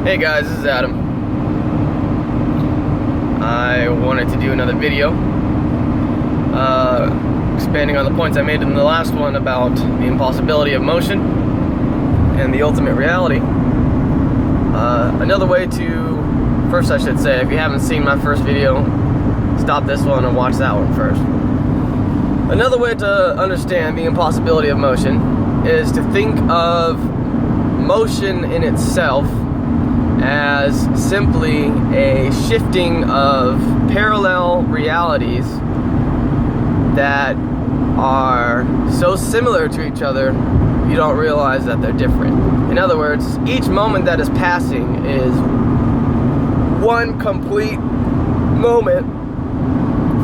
Hey guys, this is Adam. I wanted to do another video expanding on the points I made in the last one about the impossibility of motion and the ultimate reality. Another way to, first I should say, if you haven't seen my first video, stop this one and watch that one first. Another way to understand the impossibility of motion is to think of motion in itself as simply a shifting of parallel realities that are so similar to each other you don't realize that they're different. In other words, each moment that is passing is one complete moment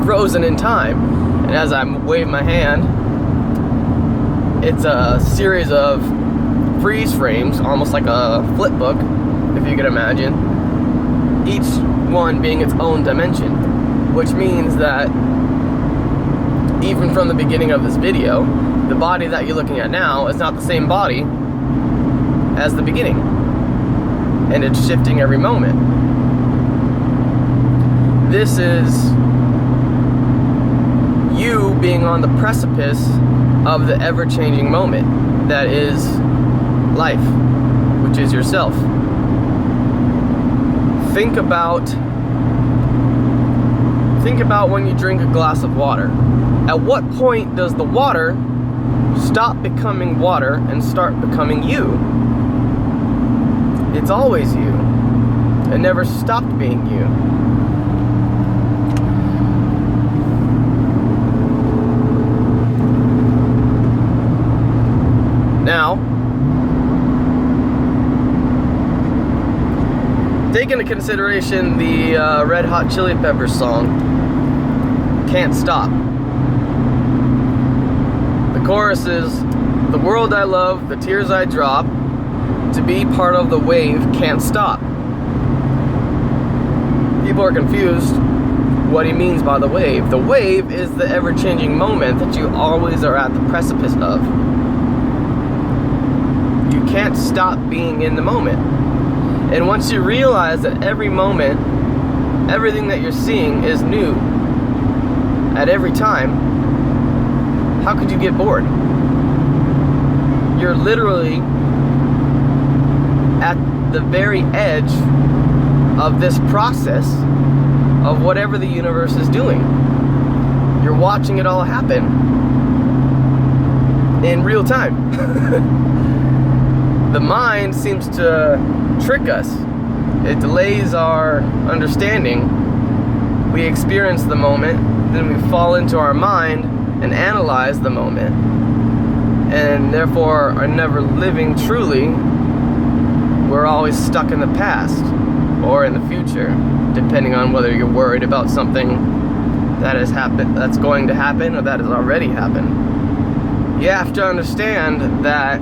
frozen in time. And as I wave my hand, it's a series of freeze frames, almost like a flip book, if you can imagine, each one being its own dimension, which means that even from the beginning of this video, the body that you're looking at now is not the same body as the beginning, and it's shifting every moment. This is you being on the precipice of the ever-changing moment that is life, which is yourself. Think about when you drink a glass of water. At what point does the water stop becoming water and start becoming you? It's always you. It never stopped being you. Now, take into consideration the Red Hot Chili Peppers song, Can't Stop. The chorus is, the world I love, the tears I drop, to be part of the wave can't stop. People are confused what he means by the wave. The wave is the ever-changing moment that you always are at the precipice of. You can't stop being in the moment. And once you realize that every moment, everything that you're seeing is new at every time, how could you get bored? You're literally at the very edge of this process of whatever the universe is doing. You're watching it all happen in real time. The mind seems to trick us. It delays our understanding. We experience the moment, then we fall into our mind and analyze the moment, and therefore are never living truly. We're always stuck in the past or in the future, depending on whether you're worried about something that has happened, that's going to happen, or that has already happened. You have to understand that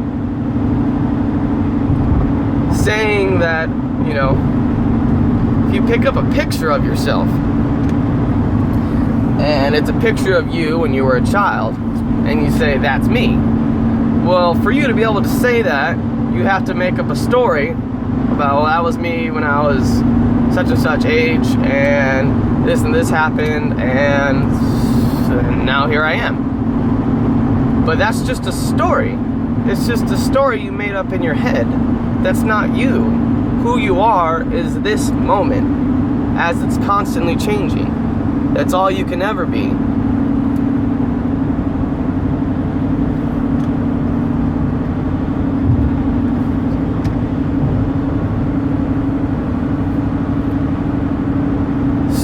saying that, you know, if you pick up a picture of yourself and it's a picture of you when you were a child and you say, that's me. Well, for you to be able to say that, you have to make up a story about, well, that was me when I was such and such age, and this happened, and now here I am. But that's just a story. It's just a story you made up in your head. That's not you. Who you are is this moment, as it's constantly changing. That's all you can ever be.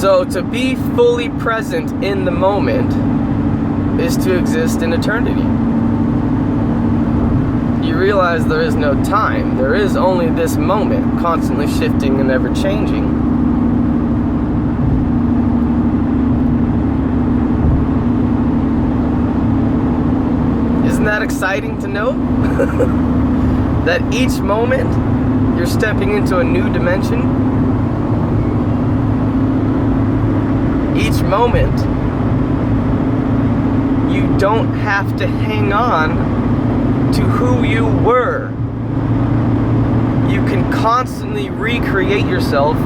So to be fully present in the moment is to exist in eternity. You realize there is no time. There is only this moment, constantly shifting and ever changing. Isn't that exciting to know? That each moment you're stepping into a new dimension. Each moment you don't have to hang on to who you were. You can constantly recreate yourself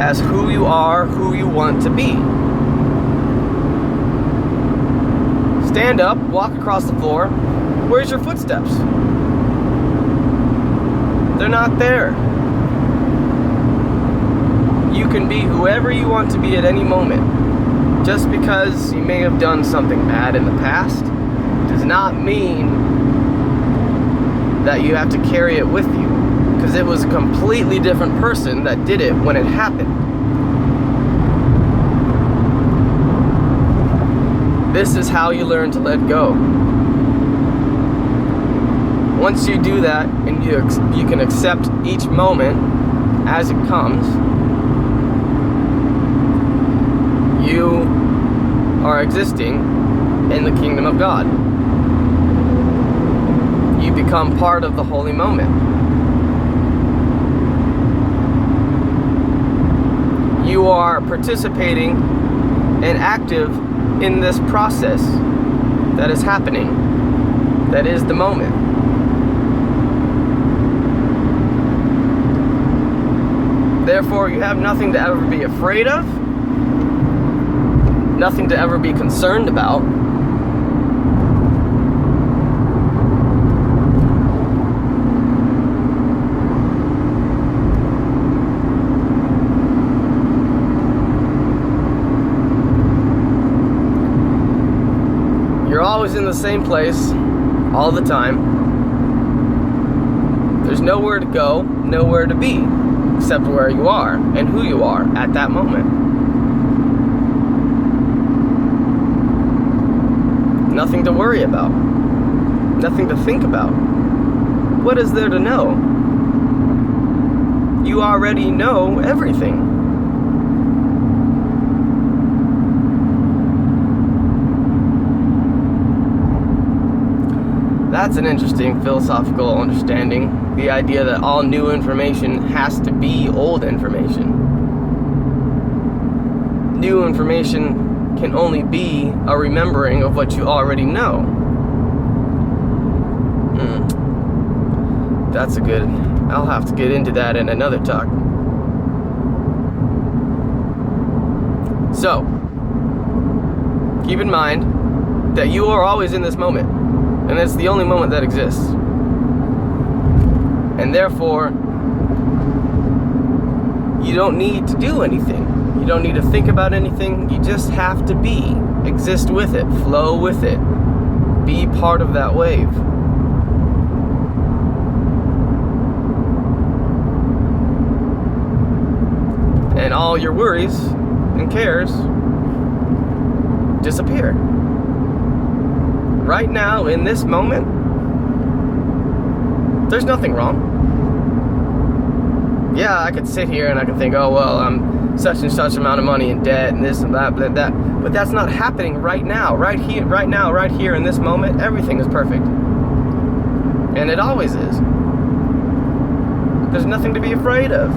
as who you are, who you want to be. Stand up, walk across the floor. Where's your footsteps? They're not there. You can be whoever you want to be at any moment. Just because you may have done something bad in the past does not mean that you have to carry it with you, because it was a completely different person that did it when it happened. This is how you learn to let go. Once you do that and you can accept each moment as it comes, you are existing in the kingdom of God. You become part of the holy moment. You are participating and active in this process that is happening, that is the moment. Therefore, you have nothing to ever be afraid of, nothing to ever be concerned about. You're always in the same place, all the time. There's nowhere to go, nowhere to be, except where you are and who you are at that moment. Nothing to worry about, nothing to think about. What is there to know? You already know everything. That's an interesting philosophical understanding. The idea that all new information has to be old information. New information can only be a remembering of what you already know. That's a good... I'll have to get into that in another talk. So, keep in mind that you are always in this moment. And it's the only moment that exists. And therefore, you don't need to do anything. You don't need to think about anything. You just have to be. Exist with it. Flow with it. Be part of that wave. And all your worries and cares disappear. Right now, in this moment, there's nothing wrong. Yeah, I could sit here and I could think, oh, well, I'm such and such amount of money in debt and this and that, but that's not happening right now. Right here, right now, right here in this moment, everything is perfect. And it always is. There's nothing to be afraid of.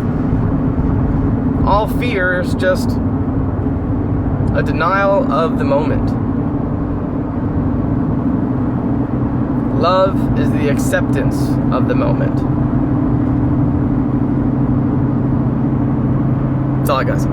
All fear is just a denial of the moment. Love is the acceptance of the moment. That's all I gotta say.